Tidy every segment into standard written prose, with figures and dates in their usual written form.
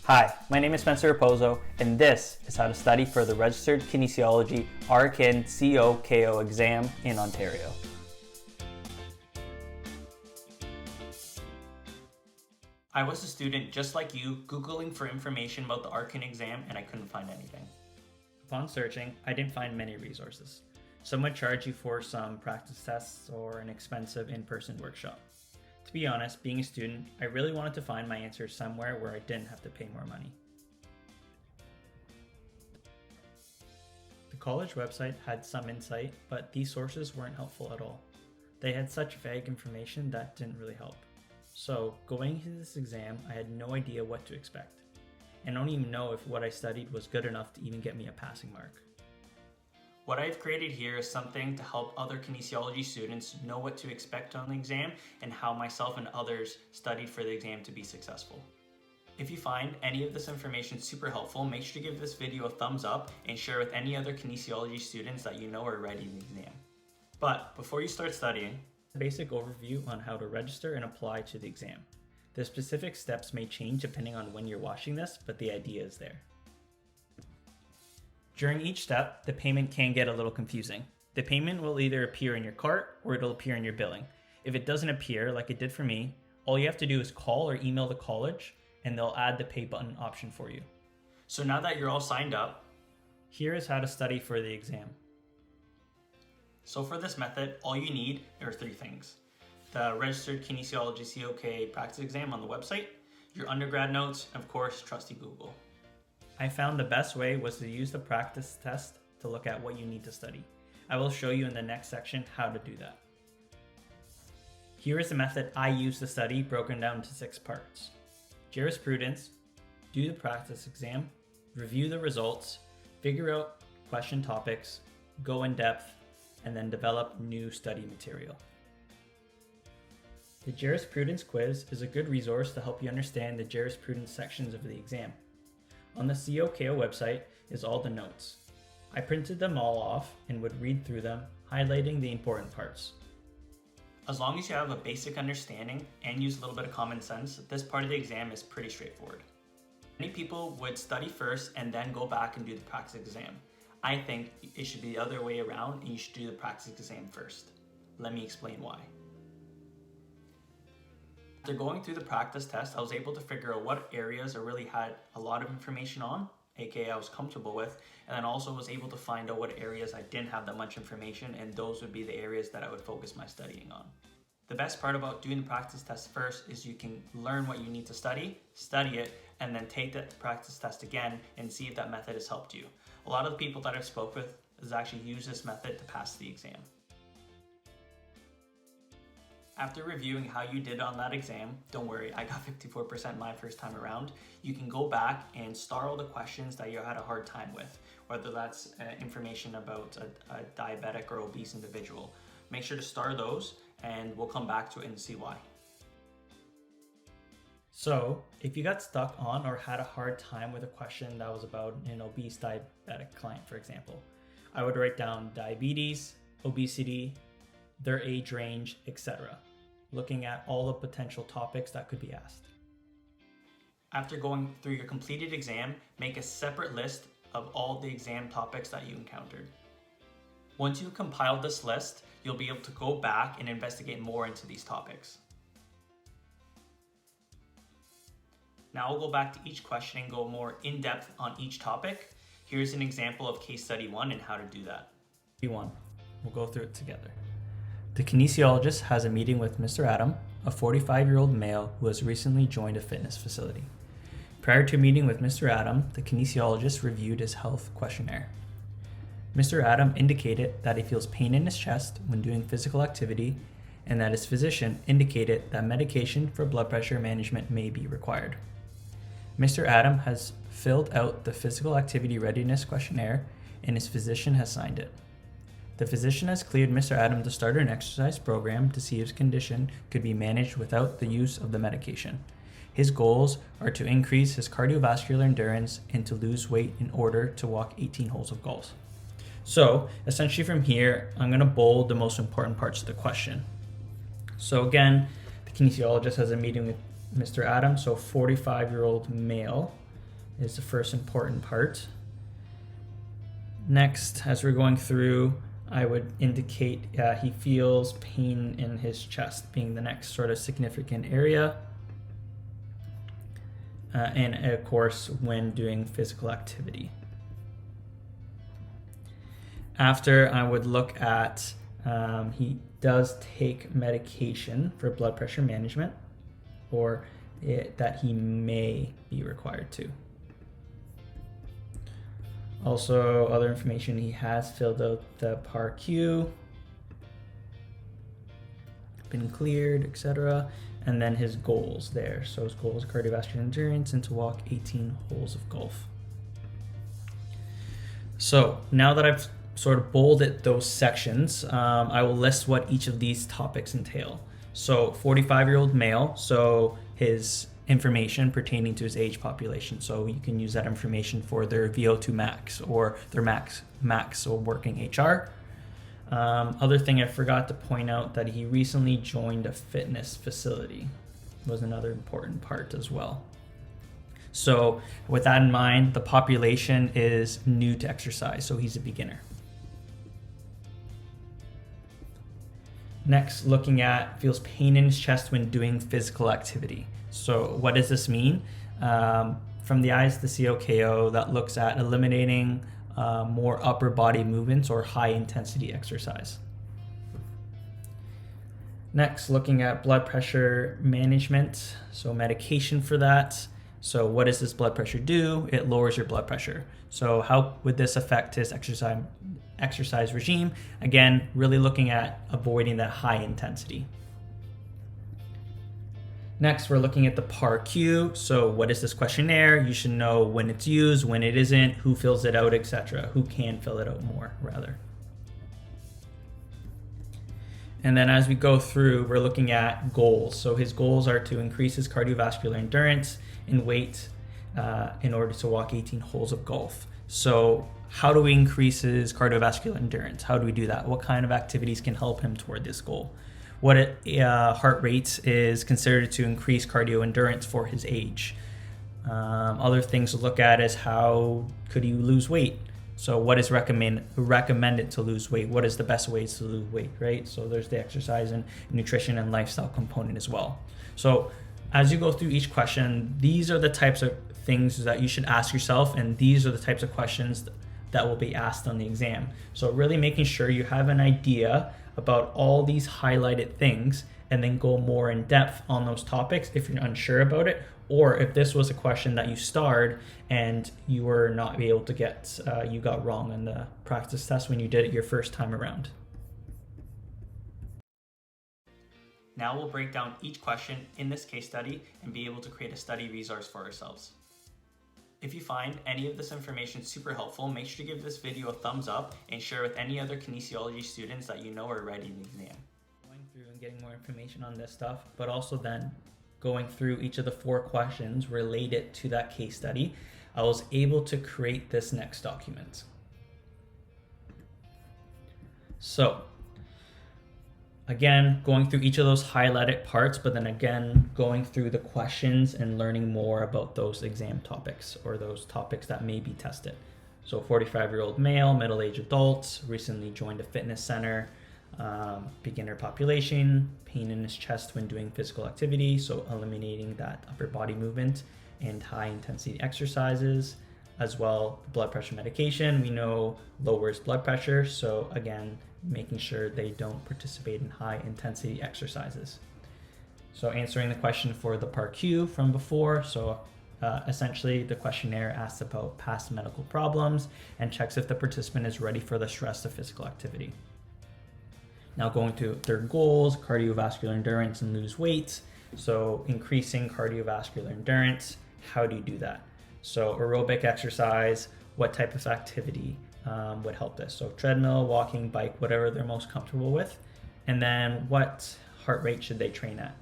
Hi, my name is Spencer Raposo, and this is how to study for the Registered Kinesiology R.Kin COKO Exam in Ontario. I was a student just like you, Googling for information about the R.Kin exam, and I couldn't find anything. Upon searching, I didn't find many resources. Some would charge you for some practice tests or an expensive in-person workshop. To be honest, being a student, I really wanted to find my answers somewhere where I didn't have to pay more money. The college website had some insight, but these sources weren't helpful at all. They had such vague information that didn't really help. So, going into this exam, I had no idea what to expect, and I don't even know if what I studied was good enough to even get me a passing mark. What I've created here is something to help other kinesiology students know what to expect on the exam and how myself and others studied for the exam to be successful. If you find any of this information super helpful, make sure to give this video a thumbs up and share with any other kinesiology students that you know are ready for the exam. But before you start studying, a basic overview on how to register and apply to the exam. The specific steps may change depending on when you're watching this, but the idea is there. During each step, the payment can get a little confusing. The payment will either appear in your cart or it'll appear in your billing. If it doesn't appear, like it did for me, all you have to do is call or email the college and they'll add the pay button option for you. So now that you're all signed up, here is how to study for the exam. So for this method, all you need are 3 things. The Registered Kinesiology COKO practice exam on the website, your undergrad notes, and of course, trusty Google. I found the best way was to use the practice test to look at what you need to study. I will show you in the next section how to do that. Here is the method I use to study, broken down into 6 parts. Jurisprudence, do the practice exam, review the results, figure out question topics, go in depth, and then develop new study material. The jurisprudence quiz is a good resource to help you understand the jurisprudence sections of the exam. On the COKO website is all the notes. I printed them all off and would read through them, highlighting the important parts. As long as you have a basic understanding and use a little bit of common sense, this part of the exam is pretty straightforward. Many people would study first and then go back and do the practice exam. I think it should be the other way around and you should do the practice exam first. Let me explain why. After going through the practice test, I was able to figure out what areas I really had a lot of information on, aka I was comfortable with, and then also was able to find out what areas I didn't have that much information, and those would be the areas that I would focus my studying on. The best part about doing the practice test first is you can learn what you need to study it, and then take that practice test again and see if that method has helped you. A lot of the people that I've spoke with has actually used this method to pass the exam. After reviewing how you did on that exam, don't worry, I got 54% my first time around. You can go back and star all the questions that you had a hard time with, whether that's information about a diabetic or obese individual. Make sure to star those and we'll come back to it and see why. So, if you got stuck on or had a hard time with a question that was about an obese diabetic client, for example, I would write down diabetes, obesity, their age range, etc., looking at all the potential topics that could be asked. After going through your completed exam, make a separate list of all the exam topics that you encountered. Once you compile this list, you'll be able to go back and investigate more into these topics. Now we'll go back to each question and go more in depth on each topic. Here's an example of case study 1 and how to do that. We'll go through it together. The kinesiologist has a meeting with Mr. Adam, a 45-year-old male who has recently joined a fitness facility. Prior to meeting with Mr. Adam, the kinesiologist reviewed his health questionnaire. Mr. Adam indicated that he feels pain in his chest when doing physical activity and that his physician indicated that medication for blood pressure management may be required. Mr. Adam has filled out the physical activity readiness questionnaire and his physician has signed it. The physician has cleared Mr. Adam to start an exercise program to see if his condition could be managed without the use of the medication. His goals are to increase his cardiovascular endurance and to lose weight in order to walk 18 holes of golf. So essentially from here, I'm going to bold the most important parts of the question. So again, the kinesiologist has a meeting with Mr. Adam, so 45-year-old male. is the first important part. Next, as we're going through, I would indicate he feels pain in his chest being the next sort of significant area. And of course, when doing physical activity. After, I would look at he does take medication for blood pressure management, or that he may be required to. Also, other information, he has filled out the PAR-Q, been cleared, etc. And then his goals there. So his goals: cardiovascular endurance and to walk 18 holes of golf. So now that I've sort of bolded those sections, I will list what each of these topics entail. So 45-year-old male, so his information pertaining to his age population. So you can use that information for their VO2 max or their max or working HR. Other thing I forgot to point out, that he recently joined a fitness facility was another important part as well. So with that in mind, the population is new to exercise, so he's a beginner. Next, looking at feels pain in his chest when doing physical activity. So what does this mean? From the eyes, the COKO, that looks at eliminating more upper body movements or high intensity exercise. Next, looking at blood pressure management, so medication for that. So what does this blood pressure do? It lowers your blood pressure. So how would this affect his exercise regime? Again, really looking at avoiding that high intensity. Next, we're looking at the PAR-Q. So what is this questionnaire? You should know when it's used, when it isn't, who fills it out, etc. Who can fill it out more, rather. And then as we go through, we're looking at goals. So his goals are to increase his cardiovascular endurance and weight in order to walk 18 holes of golf. So how do we increase his cardiovascular endurance? How do we do that? What kind of activities can help him toward this goal? What heart rate is considered to increase cardio endurance for his age? Other things to look at is how could he lose weight? So what is recommended to lose weight? What is the best ways to lose weight, right? So there's the exercise and nutrition and lifestyle component as well. So as you go through each question, these are the types of things that you should ask yourself, and these are the types of questions that will be asked on the exam. So really making sure you have an idea about all these highlighted things, and then go more in depth on those topics if you're unsure about it, or if this was a question that you starred and you were not able to get, you got wrong in the practice test when you did it your first time around. Now we'll break down each question in this case study and be able to create a study resource for ourselves. If you find any of this information super helpful, make sure to give this video a thumbs up and share with any other kinesiology students that you know are ready in the exam. Going through and getting more information on this stuff, but also then going through each of the 4 questions related to that case study, I was able to create this next document. So again, going through each of those highlighted parts, but then again, going through the questions and learning more about those exam topics or those topics that may be tested. So 45-year-old male, middle-aged adult, recently joined a fitness center, beginner population, pain in his chest when doing physical activity, so eliminating that upper body movement and high intensity exercises. As well, blood pressure medication, we know lowers blood pressure, so again, making sure they don't participate in high intensity exercises. So answering the question for the PAR-Q from before, so essentially the questionnaire asks about past medical problems and checks if the participant is ready for the stress of physical activity. Now going to their goals, cardiovascular endurance and lose weight. So increasing cardiovascular endurance, how do you do that? So aerobic exercise, what type of activity would help this? So treadmill, walking, bike, whatever they're most comfortable with. And then what heart rate should they train at?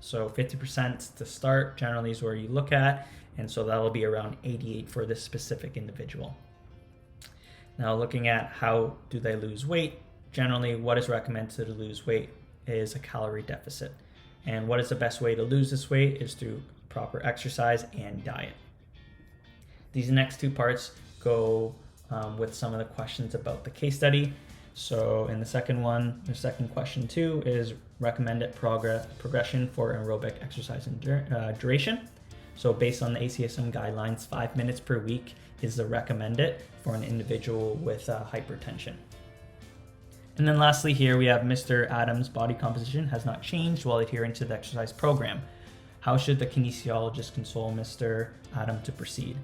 So 50% to start generally is where you look at. And so that'll be around 88 for this specific individual. Now looking at how do they lose weight? Generally, what is recommended to lose weight is a calorie deficit. And what is the best way to lose this weight is through proper exercise and diet. These next two parts go with some of the questions about the case study. So in the second one, the second question 2 is recommended progression for aerobic exercise and duration. So based on the ACSM guidelines, 5 minutes per week is the recommended for an individual with hypertension. And then lastly here we have Mr. Adams' body composition has not changed while adhering to the exercise program. How should the kinesiologist console Mr. Adams to proceed?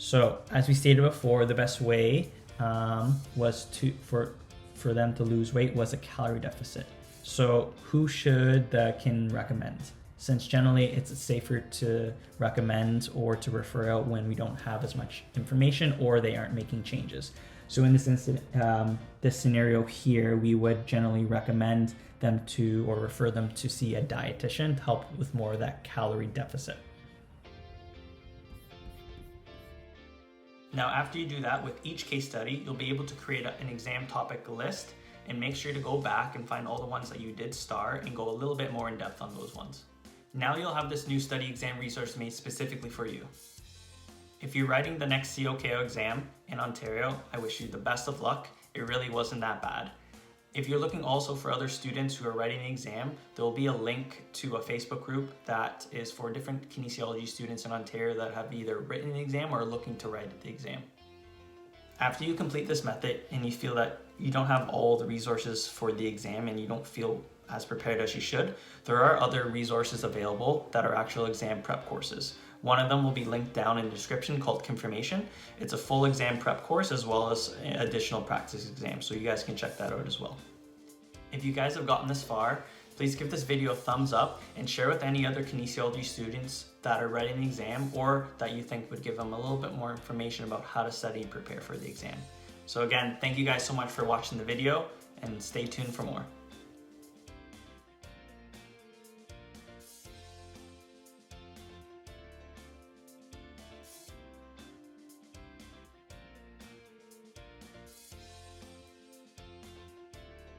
So as we stated before, the best way was for them to lose weight was a calorie deficit. So who should the kin recommend? Since generally it's safer to recommend or to refer out when we don't have as much information or they aren't making changes. So in this instance, this scenario here, we would generally recommend them to or refer them to see a dietitian to help with more of that calorie deficit. Now, after you do that with each case study, you'll be able to create an exam topic list and make sure to go back and find all the ones that you did star and go a little bit more in depth on those ones. Now you'll have this new study exam resource made specifically for you. If you're writing the next COKO exam in Ontario, I wish you the best of luck. It really wasn't that bad. If you're looking also for other students who are writing the exam, there will be a link to a Facebook group that is for different kinesiology students in Ontario that have either written the exam or are looking to write the exam. After you complete this method and you feel that you don't have all the resources for the exam and you don't feel as prepared as you should, there are other resources available that are actual exam prep courses. One of them will be linked down in the description called Kinformation. It's a full exam prep course as well as additional practice exams, so you guys can check that out as well. If you guys have gotten this far, please give this video a thumbs up and share with any other kinesiology students that are writing the exam or that you think would give them a little bit more information about how to study and prepare for the exam. So again, thank you guys so much for watching the video and stay tuned for more.